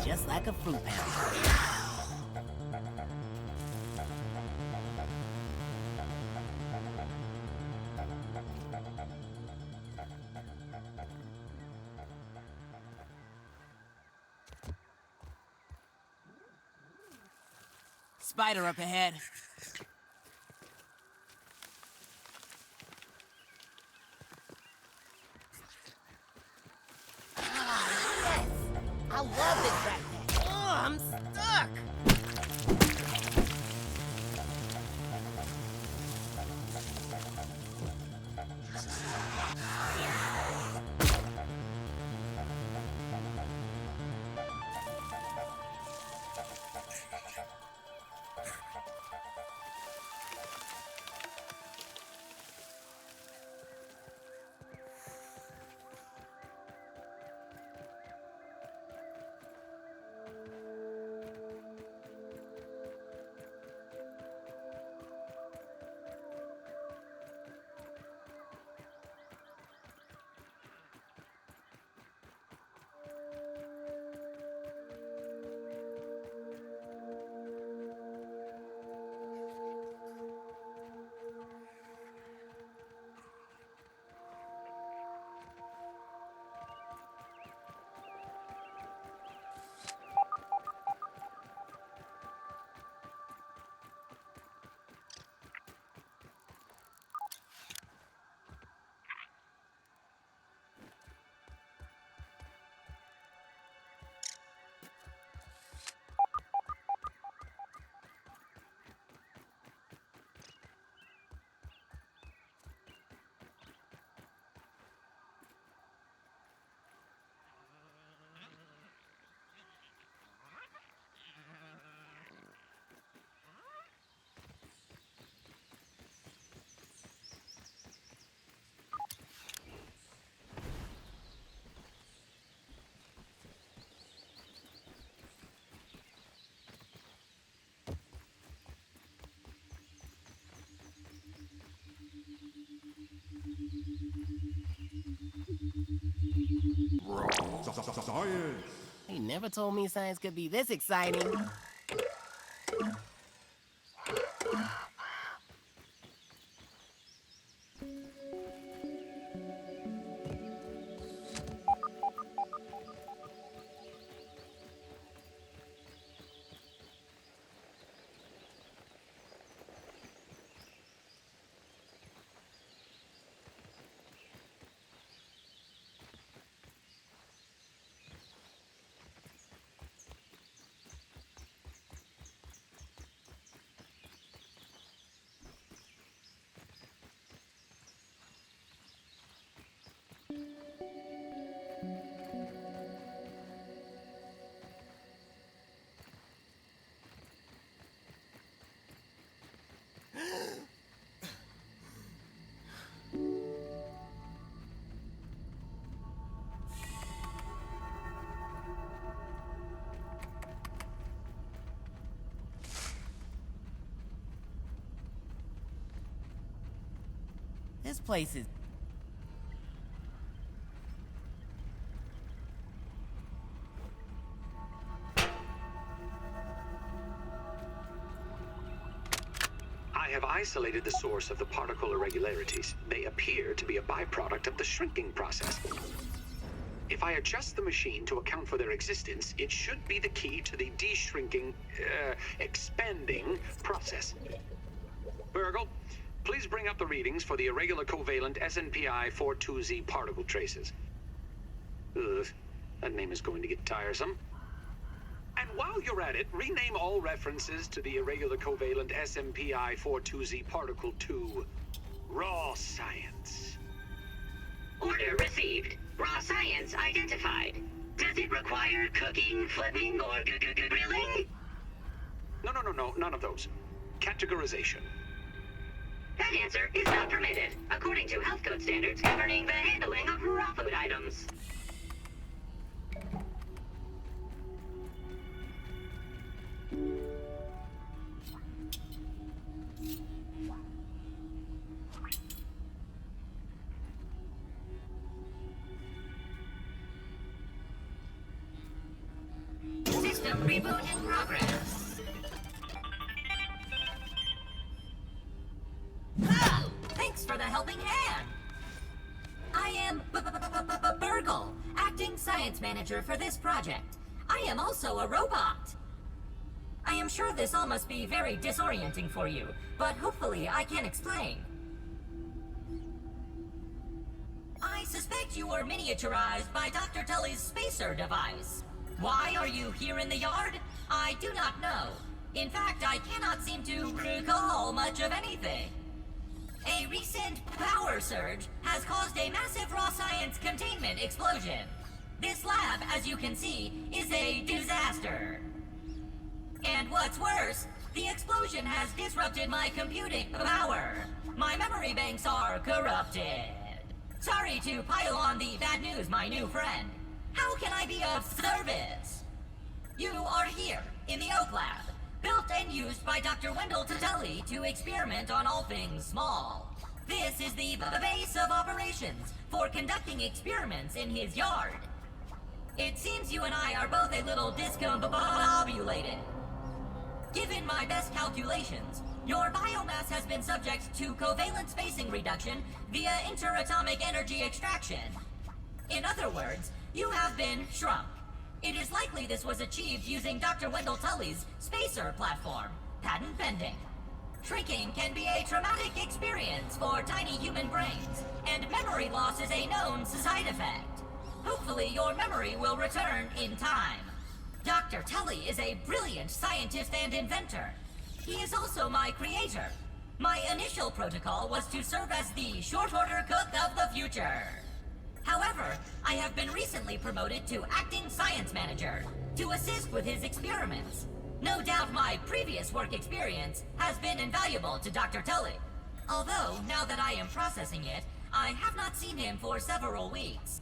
Just like a fruit pounder. Spider up ahead. Yes! I love this backpack. Oh, I'm stuck! never told me science could be this exciting. This place is... I have isolated the source of the particle irregularities. They appear to be a byproduct of the shrinking process. If I adjust the machine to account for their existence, it should be the key to the de-shrinking, expanding process. BURG.L, please bring up the readings for the irregular covalent SNPI 42Z particle traces. Ugh, that name is going to get tiresome. And while you're at it, rename all references to the irregular covalent SMPI 42Z particle to raw science. Order received. Raw science identified. Does it require cooking, flipping, or grilling? No, none of those. Categorization. That answer is not permitted, according to health code standards governing the handling of raw food items. System reboot in progress. Oh, thanks for the helping hand. I am BURG.L, acting science manager for this project. I am also a robot. I am sure this all must be very disorienting for you, but hopefully I can explain. I suspect you were miniaturized by Dr. Tully's spacer device. Why are you here in the yard? I do not know. In fact, I cannot seem to recall much of anything. A recent power surge has caused a massive raw science containment explosion. This lab, as you can see, is a disaster. And what's worse, the explosion has disrupted my computing power. My memory banks are corrupted. Sorry to pile on the bad news, my new friend. How can I be of service? You are here, in the Oak Lab, built and used by Dr. Wendell Tully to experiment on all things small. This is the base of operations for conducting experiments in his yard. It seems you and I are both a little discombobulated. Given my best calculations, your biomass has been subject to covalent spacing reduction via interatomic energy extraction. In other words, you have been shrunk. It is likely this was achieved using Dr. Wendell Tully's spacer platform, patent pending. Shrinking can be a traumatic experience for tiny human brains, and memory loss is a known side effect. Hopefully your memory will return in time. Dr. Tully is a brilliant scientist and inventor. He is also my creator. My initial protocol was to serve as the short order cook of the future. However, I have been recently promoted to acting science manager to assist with his experiments. No doubt my previous work experience has been invaluable to Dr. Tully. Although, now that I am processing it, I have not seen him for several weeks.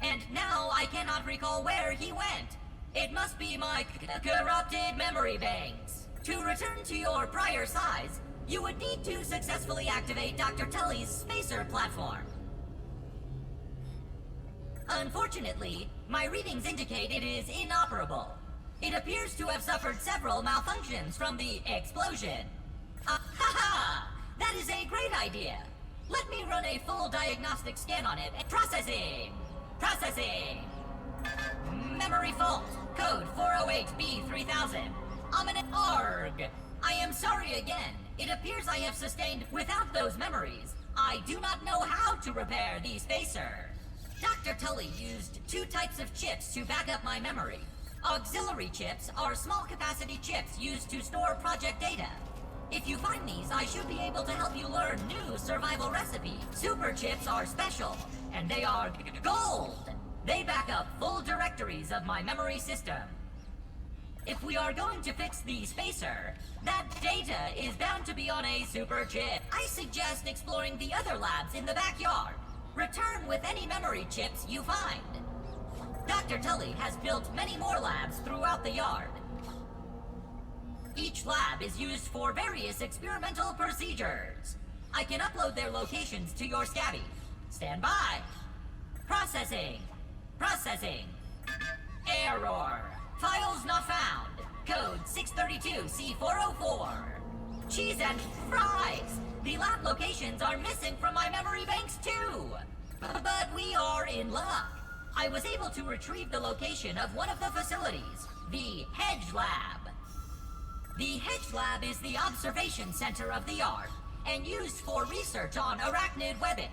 And now I cannot recall where he went. It must be my corrupted memory banks. To return to your prior size, you would need to successfully activate Dr. Tully's spacer platform. Unfortunately, my readings indicate it is inoperable. It appears to have suffered several malfunctions from the explosion. Ha ha! That is a great idea. Let me run a full diagnostic scan on it. Processing! Processing! Memory fault. Code 408B3000. Ominous ARG. I am sorry again. It appears I have sustained without those memories. I do not know how to repair the spacer. Dr. Tully used 2 types of chips to back up my memory. Auxiliary chips are small capacity chips used to store project data. If you find these, I should be able to help you learn new survival recipes. Super chips are special, and they are gold. They back up full directories of my memory system. If we are going to fix the spacer, that data is bound to be on a super chip. I suggest exploring the other labs in the backyard. Return with any memory chips you find. Dr. Tully has built many more labs throughout the yard. Each lab is used for various experimental procedures. I can upload their locations to your Scabby. Stand by. Processing. Processing. Error. Files not found. Code 632C404. Cheese and fries. The lab locations are missing from my memory banks too. But we are in luck. I was able to retrieve the location of one of the facilities, the Hedge Lab. The Hedge Lab is the observation center of the yard and used for research on arachnid webbing.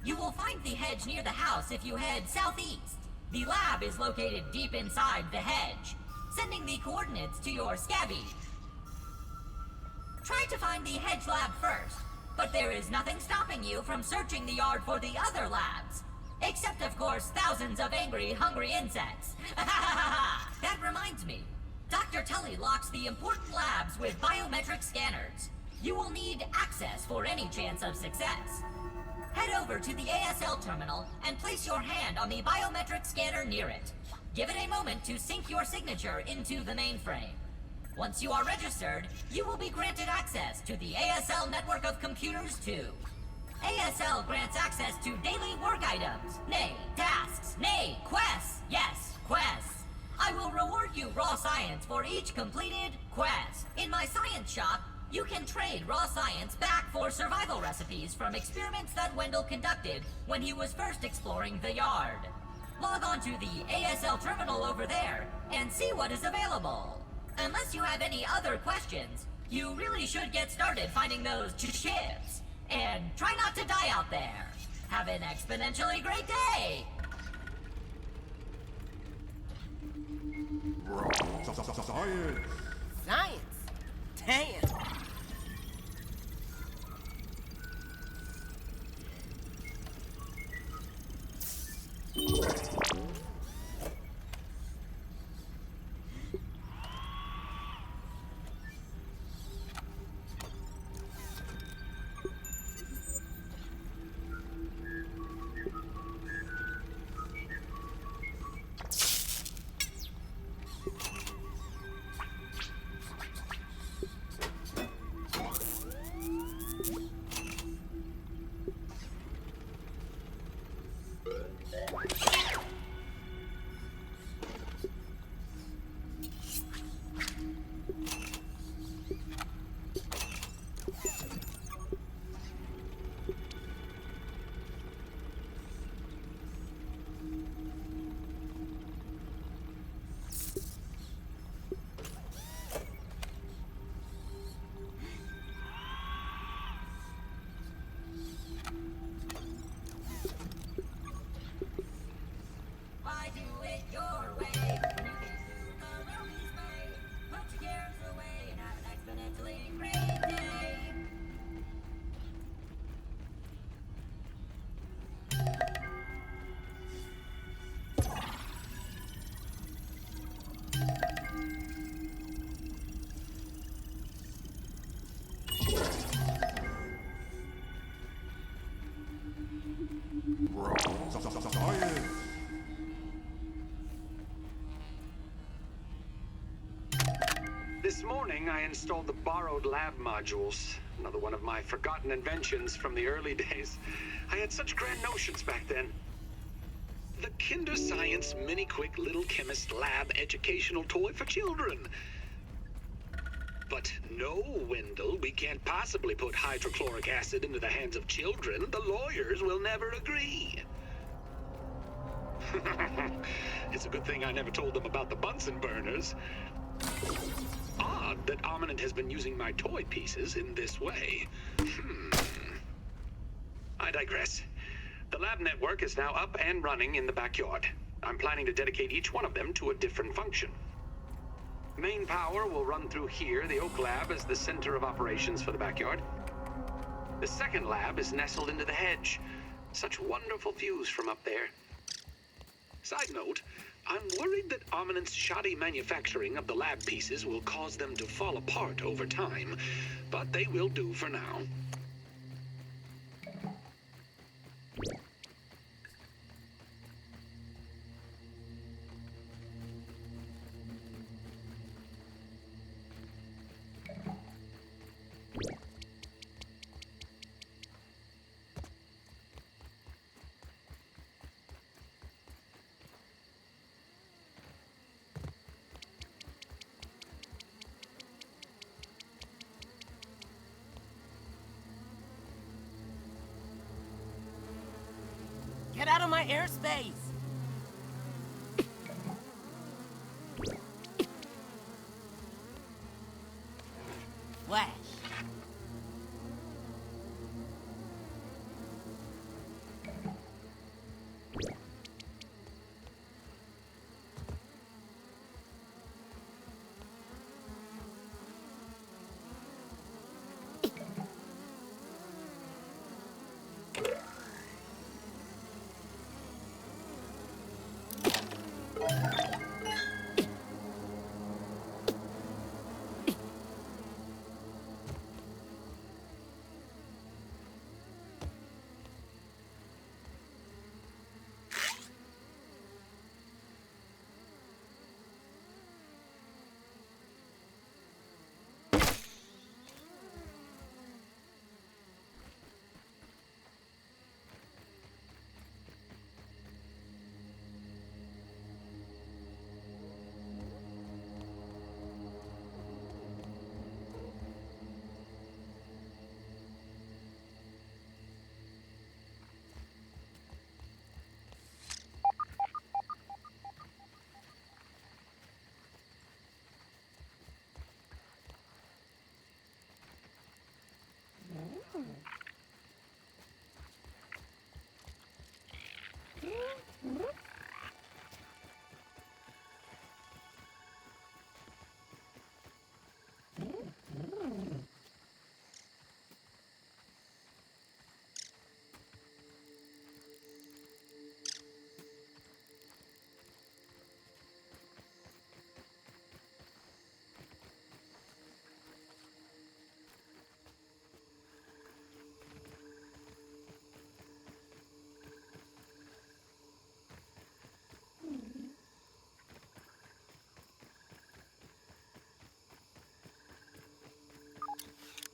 You will find the hedge near the house if you head southeast. The lab is located deep inside the hedge, sending the coordinates to your Scabby. Try to find the Hedge Lab first, but there is nothing stopping you from searching the yard for the other labs. Except, of course, thousands of angry, hungry insects. That reminds me. Dr. Tully locks the important labs with biometric scanners. You will need access for any chance of success. Head over to the ASL terminal and place your hand on the biometric scanner near it. Give it a moment to sync your signature into the mainframe. Once you are registered, you will be granted access to the ASL network of computers too. ASL grants access to daily work items, nay, tasks, nay, quests. Yes, quests. I will reward you raw science for each completed quest. In my science shop, you can trade raw science back for survival recipes from experiments that Wendell conducted when he was first exploring the yard. Log on to the ASL terminal over there and see what is available. Unless you have any other questions, you really should get started finding those chips. And try not to die out there. Have an exponentially great day! Science! Science? Damn. Why do it your way? You can do the Romies way. Put your cares away and have an exponentially great day. Science! This morning, I installed the borrowed lab modules. Another one of my forgotten inventions from the early days. I had such grand notions back then. The Kinder Science Mini Quick Little Chemist Lab educational toy for children. But no, Wendell, we can't possibly put hydrochloric acid into the hands of children. The lawyers will never agree. It's a good thing I never told them about the Bunsen burners. Odd that Ominent has been using my toy pieces in this way. I digress. The lab network is now up and running in the backyard. I'm planning to dedicate each one of them to a different function. Main power will run through here. The Oak Lab is the center of operations for the backyard. The second lab is nestled into the hedge. Such wonderful views from up there. Side note, I'm worried that Ominent's shoddy manufacturing of the lab pieces will cause them to fall apart over time, but they will do for now. Get out of my airspace! Flash.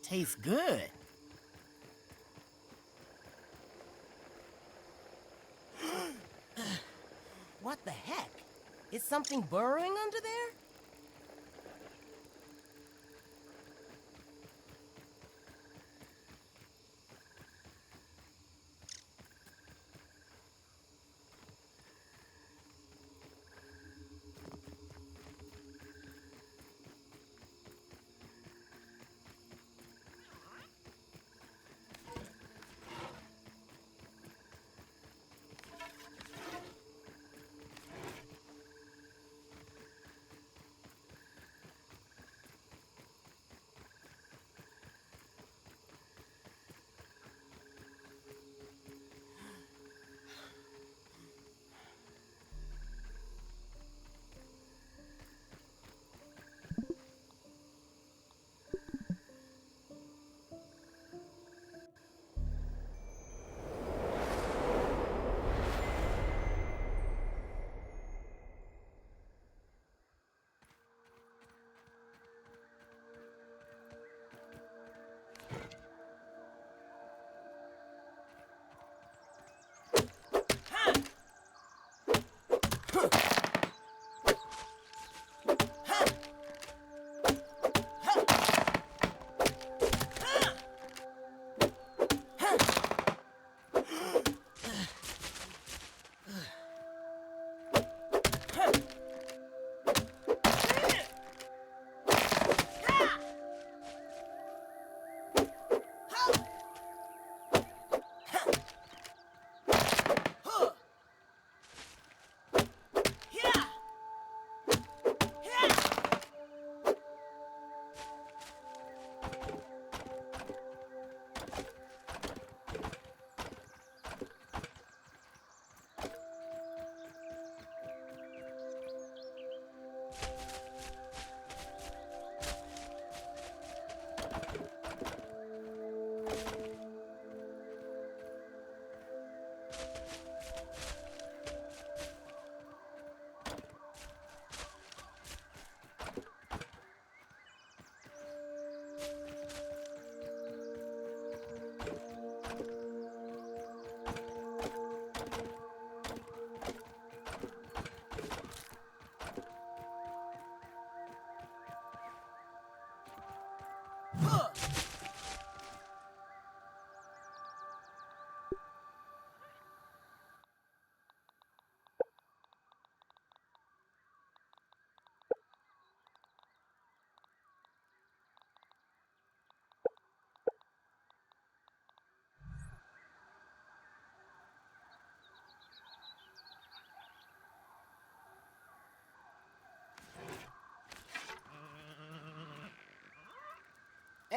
Tastes good. What the heck? Is something burrowing under there?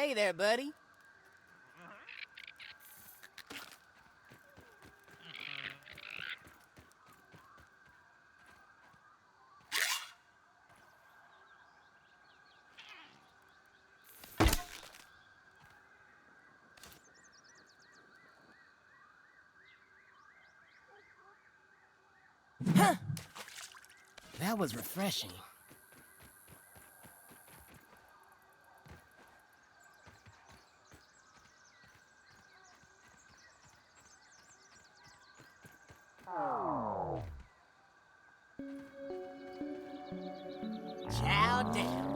Hey there, buddy. That was refreshing. Chow down.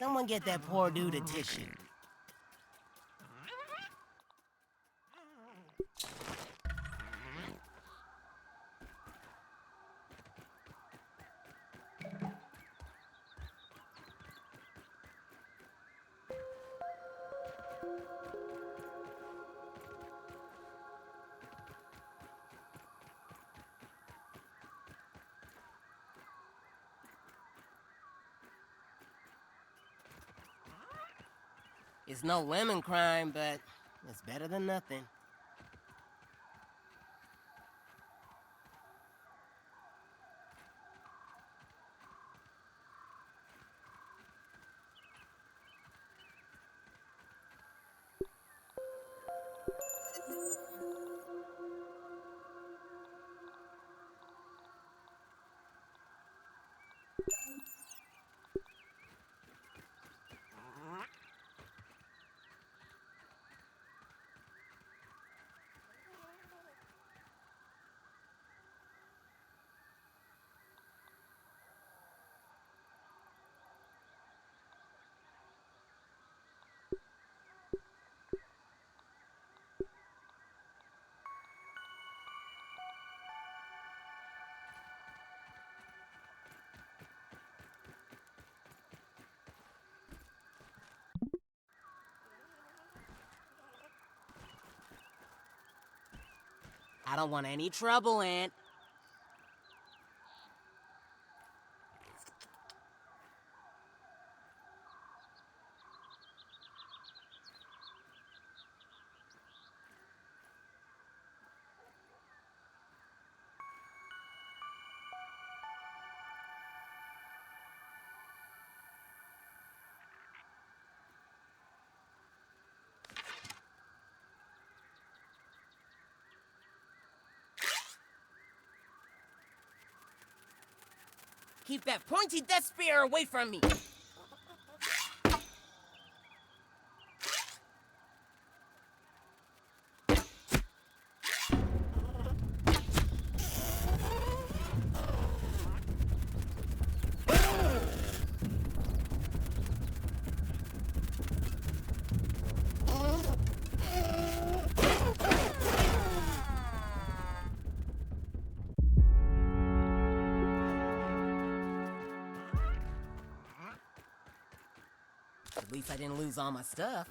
Someone get that poor dude a tissue. It's no lemon crime, but it's better than nothing. I don't want any trouble, Aunt. Keep that pointy death spear away from me! At least I didn't lose all my stuff.